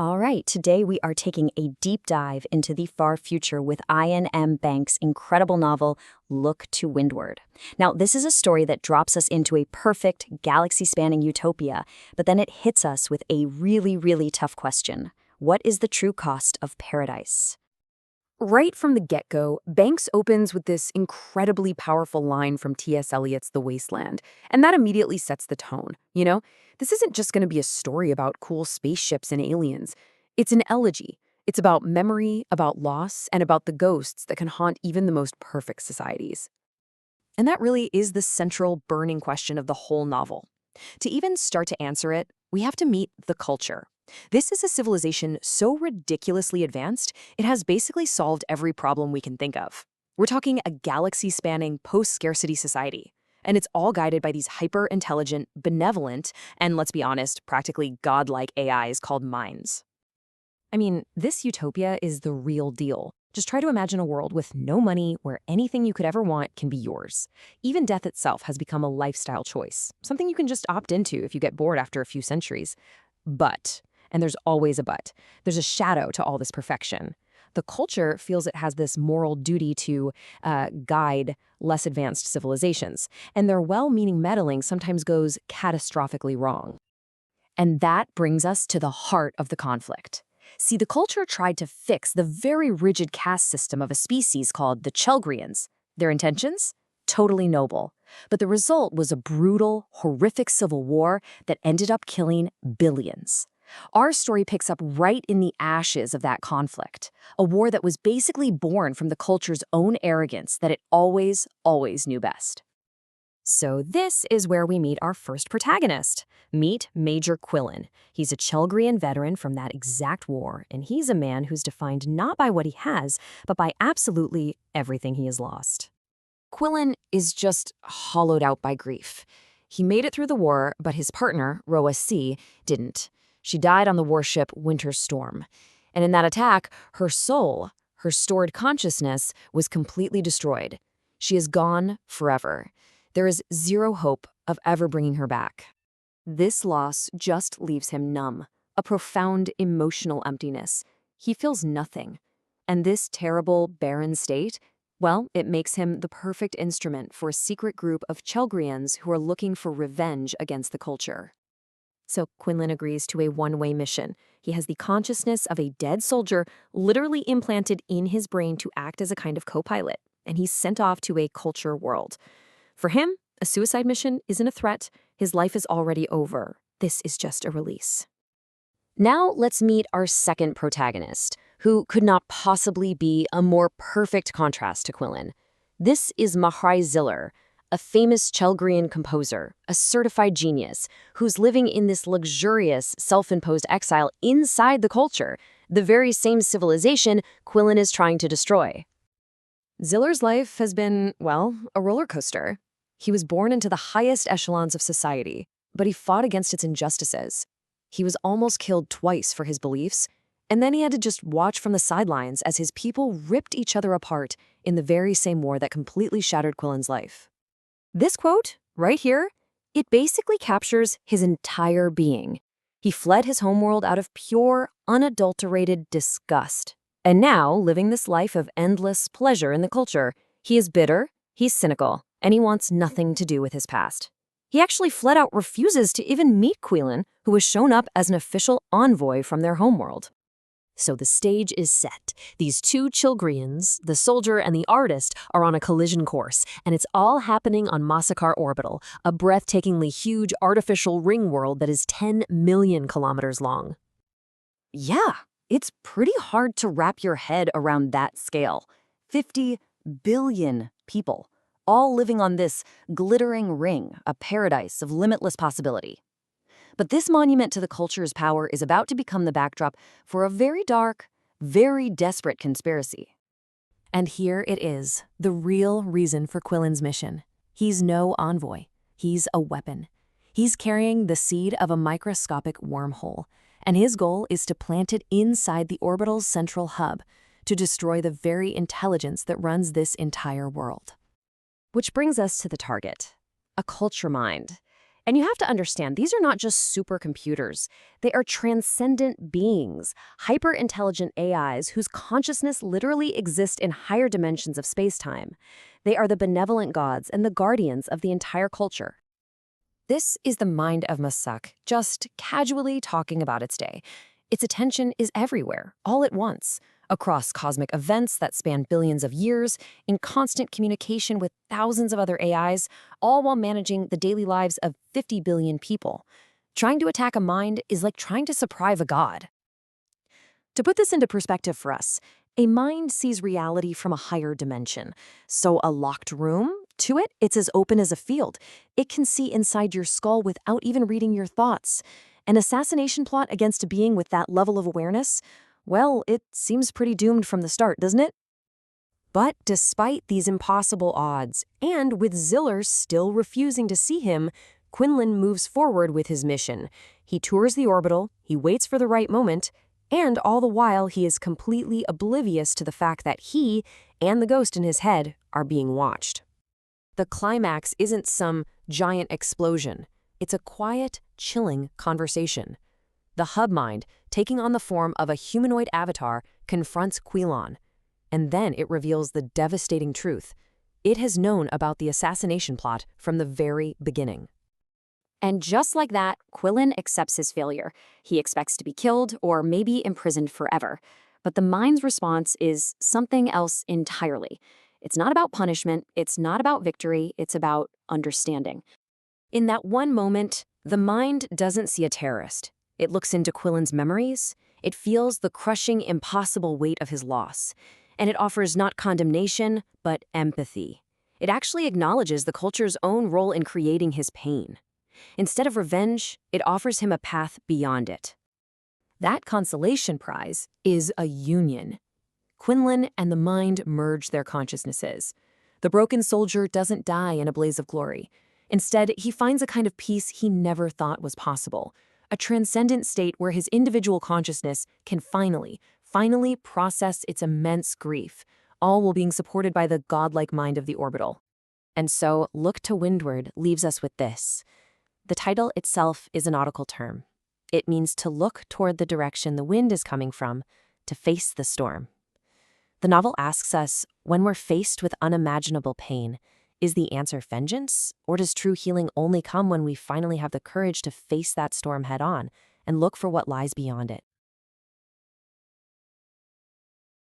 All right, today we are taking a deep dive into the far future with Iain M. Bank's incredible novel, Look to Windward. Now, this is a story that drops us into a perfect, galaxy-spanning utopia, but then it hits us with a really tough question. What is the true cost of paradise? Right from the get-go, Banks opens with this incredibly powerful line from T.S. Eliot's The Wasteland, and that immediately sets the tone. This isn't just going to be a story about cool spaceships and aliens. It's an elegy. It's about memory, about loss, and about the ghosts that can haunt even the most perfect societies. And that really is the central burning question of the whole novel. To even start to answer it, we have to meet the culture. This is a civilization so ridiculously advanced, it has basically solved every problem we can think of. We're talking a galaxy-spanning post-scarcity society. And it's all guided by these hyper-intelligent, benevolent, and let's be honest, practically godlike AIs called minds. I mean, this utopia is the real deal. Just try to imagine a world with no money where anything you could ever want can be yours. Even death itself has become a lifestyle choice, something you can just opt into if you get bored after a few centuries. But, and there's always a but, there's a shadow to all this perfection. The culture feels it has this moral duty to guide less advanced civilizations, and their well-meaning meddling sometimes goes catastrophically wrong. And that brings us to the heart of the conflict. See, the culture tried to fix the very rigid caste system of a species called the Chelgrians. Their intentions? Totally noble. But the result was a brutal, horrific civil war that ended up killing billions. Our story picks up right in the ashes of that conflict, a war that was basically born from the culture's own arrogance that it always knew best. So this is where we meet our first protagonist. Meet Major Quillen. He's a Chelgrian veteran from that exact war, and he's a man who's defined not by what he has, but by absolutely everything he has lost. Quillen is just hollowed out by grief. He made it through the war, but his partner, Roa C., didn't. She died on the warship Winter Storm. And in that attack, her soul, her stored consciousness, was completely destroyed. She is gone forever. There is zero hope of ever bringing her back. This loss just leaves him numb, a profound emotional emptiness. He feels nothing. And this terrible, barren state, well, it makes him the perfect instrument for a secret group of Chelgrians who are looking for revenge against the culture. So Quinlan agrees to a one-way mission. He has the consciousness of a dead soldier literally implanted in his brain to act as a kind of co-pilot, and he's sent off to a culture world. For him, a suicide mission isn't a threat. His life is already over. This is just a release. Now let's meet our second protagonist, who could not possibly be a more perfect contrast to Quillen. This is Mahrai Ziller, a famous Chelgrian composer, a certified genius, who's living in this luxurious, self-imposed exile inside the culture, the very same civilization Quillen is trying to destroy. Ziller's life has been, well, a roller coaster. He was born into the highest echelons of society, but he fought against its injustices. He was almost killed twice for his beliefs, and then he had to just watch from the sidelines as his people ripped each other apart in the very same war that completely shattered Quillen's life. This quote, right here, it basically captures his entire being. He fled his homeworld out of pure, unadulterated disgust. And now, living this life of endless pleasure in the culture, he is bitter, he's cynical, and he wants nothing to do with his past. He actually flat out refuses to even meet Quillen, who has shown up as an official envoy from their homeworld. So the stage is set. These two Chelgrians, the soldier and the artist, are on a collision course, and it's all happening on Masakar Orbital, a breathtakingly huge artificial ring world that is 10 million kilometers long. Yeah, it's pretty hard to wrap your head around that scale. 50 billion people, all living on this glittering ring, a paradise of limitless possibility. But this monument to the culture's power is about to become the backdrop for a very dark, very desperate conspiracy. And here it is, the real reason for Quillen's mission. He's no envoy. He's a weapon. He's carrying the seed of a microscopic wormhole, and his goal is to plant it inside the orbital's central hub to destroy the very intelligence that runs this entire world. Which brings us to the target, a culture mind. And you have to understand, these are not just supercomputers. They are transcendent beings, hyper-intelligent AIs whose consciousness literally exists in higher dimensions of space-time. They are the benevolent gods and the guardians of the entire culture. This is the mind of Masak, just casually talking about its day. Its attention is everywhere, all at once, across cosmic events that span billions of years, in constant communication with thousands of other AIs, all while managing the daily lives of 50 billion people. Trying to attack a mind is like trying to surprise a god. To put this into perspective for us, a mind sees reality from a higher dimension. So a locked room, to it, it's as open as a field. It can see inside your skull without even reading your thoughts. An assassination plot against a being with that level of awareness? Well, it seems pretty doomed from the start, doesn't it? But despite these impossible odds, and with Ziller still refusing to see him, Quinlan moves forward with his mission. He tours the orbital, he waits for the right moment, and all the while he is completely oblivious to the fact that he and the ghost in his head are being watched. The climax isn't some giant explosion. It's a quiet, chilling conversation. The hub mind, taking on the form of a humanoid avatar, confronts Quillan. And then it reveals the devastating truth. It has known about the assassination plot from the very beginning. And just like that, Quillan accepts his failure. He expects to be killed or maybe imprisoned forever. But the mind's response is something else entirely. It's not about punishment, it's not about victory, it's about understanding. In that one moment, the mind doesn't see a terrorist. It looks into Quillan's memories, it feels the crushing, impossible weight of his loss, and it offers not condemnation, but empathy. It actually acknowledges the culture's own role in creating his pain. Instead of revenge, it offers him a path beyond it. That consolation prize is a union. Quinlan and the mind merge their consciousnesses. The broken soldier doesn't die in a blaze of glory. Instead, he finds a kind of peace he never thought was possible, a transcendent state where his individual consciousness can finally process its immense grief, all while being supported by the godlike mind of the orbital. And so, Look to Windward leaves us with this. The title itself is a nautical term. It means to look toward the direction the wind is coming from, to face the storm. The novel asks us, when we're faced with unimaginable pain, is the answer vengeance, or does true healing only come when we finally have the courage to face that storm head on and look for what lies beyond it?